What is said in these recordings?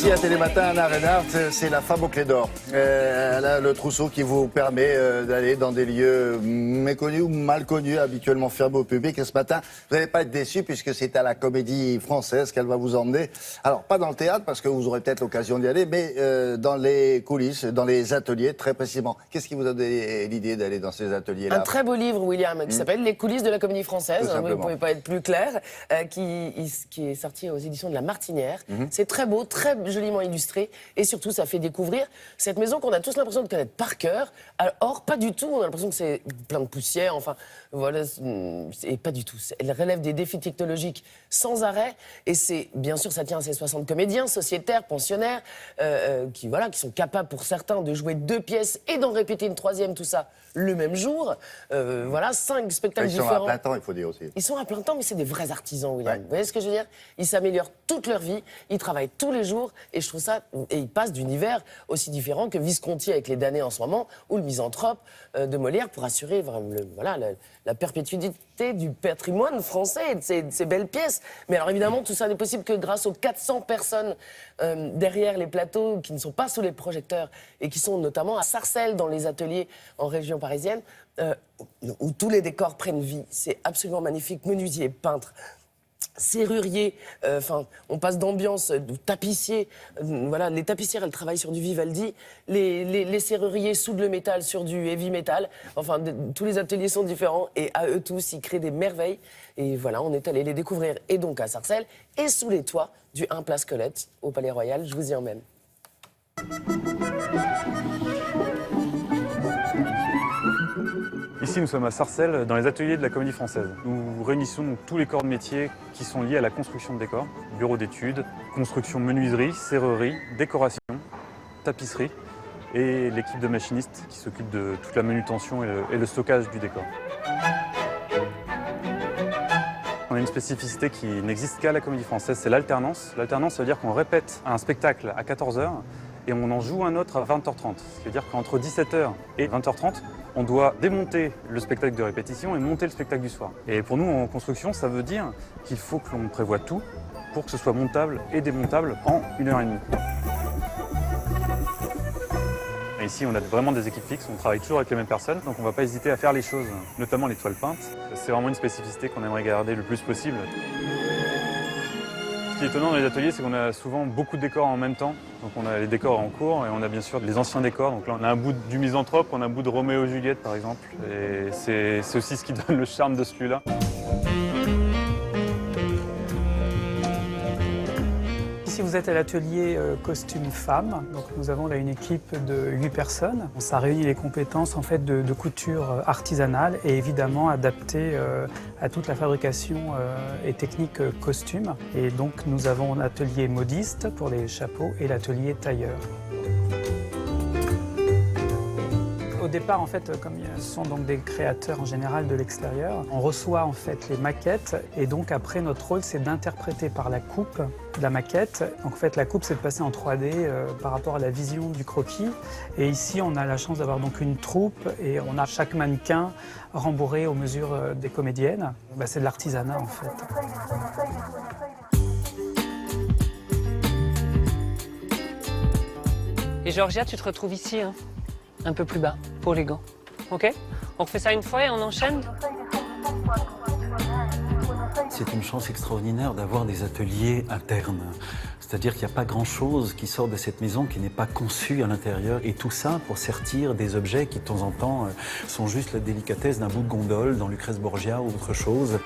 Ici à Télématin, Anna Reinhardt, c'est la femme aux clés d'or. Elle a le trousseau qui vous permet d'aller dans des lieux méconnus ou mal connus, habituellement fermés au public. Et ce matin, vous n'allez pas être déçus puisque c'est à la Comédie Française qu'elle va vous emmener. Alors, pas dans le théâtre parce que vous aurez peut-être l'occasion d'y aller, mais dans les coulisses, dans les ateliers, très précisément. Qu'est-ce qui vous a donné l'idée d'aller dans ces ateliers-là? Un très beau livre, William, qui s'appelle Les coulisses de la Comédie Française. Vous ne pouvez pas être plus clair. Qui est sorti aux éditions de La Martinière. C'est très beau, très joliment illustré. Et surtout, ça fait découvrir cette maison qu'on a tous l'impression de connaître par cœur. Or, pas du tout. On a l'impression que c'est plein de poussière. Enfin, voilà. Et pas du tout. Elle relève des défis technologiques sans arrêt. Et c'est, bien sûr, ça tient à ces 60 comédiens, sociétaires, pensionnaires, qui sont capables, pour certains, de jouer 2 pièces et d'en répéter une 3e, tout ça, le même jour. 5 spectacles différents. Ils sont à plein temps, il faut dire aussi. Ils sont à plein temps, mais c'est des vrais artisans, William. Vous voyez ce que je veux dire? Ils s'améliorent toute leur vie, ils travaillent tous les jours, et je trouve ça... Et ils passent d'univers aussi différents que Visconti avec Les damnés en ce moment, ou Le Misanthrope de Molière, pour assurer la perpétuité du patrimoine français et de ces belles pièces. Mais alors évidemment, tout ça n'est possible que grâce aux 400 personnes derrière les plateaux, qui ne sont pas sous les projecteurs, et qui sont notamment à Sarcelles, dans les ateliers en région parisienne, où tous les décors prennent vie. C'est absolument magnifique. Menuisiers, peintres, serruriers, on passe d'ambiance, de tapissiers. Les tapissières, elles travaillent sur du Vivaldi. Les serruriers soudent le métal sur du heavy metal. Tous les ateliers sont différents et à eux tous, ils créent des merveilles. Et voilà, on est allé les découvrir. Et donc à Sarcelles et sous les toits du 1 Place Colette au Palais Royal. Je vous y emmène. Ici, nous sommes à Sarcelles, dans les ateliers de la Comédie Française. Nous réunissons donc tous les corps de métier qui sont liés à la construction de décors. Bureau d'études, construction menuiserie, serrurerie, décoration, tapisserie et l'équipe de machinistes qui s'occupe de toute la manutention et le stockage du décor. On a une spécificité qui n'existe qu'à la Comédie Française, c'est l'alternance. L'alternance, ça veut dire qu'on répète un spectacle à 14h et on en joue un autre à 20h30. Ce qui veut dire qu'entre 17h et 20h30, on doit démonter le spectacle de répétition et monter le spectacle du soir. Et pour nous, en construction, ça veut dire qu'il faut que l'on prévoie tout pour que ce soit montable et démontable en 1h30. Et ici, on a vraiment des équipes fixes, on travaille toujours avec les mêmes personnes, donc on ne va pas hésiter à faire les choses, notamment les toiles peintes. C'est vraiment une spécificité qu'on aimerait garder le plus possible. Ce qui est étonnant dans les ateliers, c'est qu'on a souvent beaucoup de décors en même temps. Donc on a les décors en cours et on a bien sûr les anciens décors. Donc là on a un bout du Misanthrope, on a un bout de Roméo et Juliette par exemple. Et c'est aussi ce qui donne le charme de celui-là. Ici vous êtes à l'atelier costume femme. Donc nous avons là une équipe de 8 personnes. Ça réunit les compétences en fait de couture artisanale et évidemment adaptée à toute la fabrication et technique costume. Et donc nous avons l'atelier modiste pour les chapeaux et l'atelier tailleur. Au départ, en fait, comme ce sont donc des créateurs en général de l'extérieur, on reçoit en fait les maquettes et donc après notre rôle c'est d'interpréter par la coupe la maquette. Donc en fait la coupe c'est de passer en 3D par rapport à la vision du croquis. Et ici on a la chance d'avoir donc une troupe et on a chaque mannequin rembourré aux mesures des comédiennes. C'est de l'artisanat en fait. Et Georgia, tu te retrouves ici, hein, un peu plus bas, pour les gants. Ok? On fait ça une fois et on enchaîne? C'est une chance extraordinaire d'avoir des ateliers internes. C'est-à-dire qu'il n'y a pas grand-chose qui sort de cette maison qui n'est pas conçu à l'intérieur. Et tout ça pour sortir des objets qui, de temps en temps, sont juste la délicatesse d'un bout de gondole dans Lucrèce Borgia ou autre chose.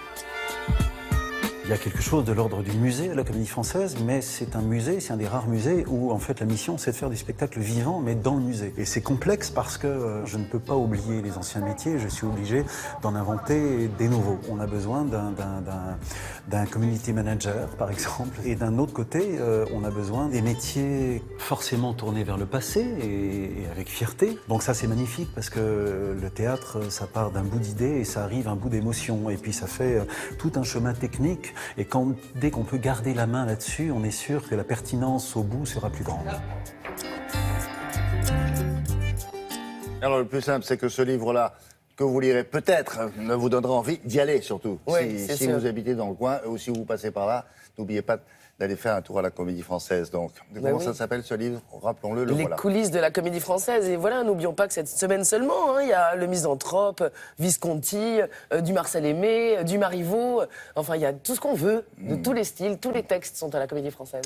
Il y a quelque chose de l'ordre du musée à la Comédie Française, mais c'est un musée, c'est un des rares musées où en fait la mission c'est de faire des spectacles vivants mais dans le musée. Et c'est complexe parce que je ne peux pas oublier les anciens métiers, je suis obligé d'en inventer des nouveaux. On a besoin d'un community manager par exemple, et d'un autre côté on a besoin des métiers forcément tournés vers le passé et avec fierté. Donc ça c'est magnifique parce que le théâtre ça part d'un bout d'idée et ça arrive à un bout d'émotion et puis ça fait tout un chemin technique. Et dès qu'on peut garder la main là-dessus, on est sûr que la pertinence au bout sera plus grande. Alors le plus simple, c'est que ce livre-là, que vous lirez peut-être vous donnera envie d'y aller surtout. Oui, si c'est si sûr. vous habitez dans le coin ou si vous passez par là, n'oubliez pas d'aller faire un tour à la Comédie Française. Donc, comment oui. ça s'appelle ce livre? Rappelons-le, le Les voilà. coulisses de la Comédie Française. Et voilà, n'oublions pas que cette semaine seulement, il y a le Misanthrope, Visconti, du Marcel Aimé, du Marivaux. Enfin, il y a tout ce qu'on veut, de tous les styles, tous les textes sont à la Comédie Française.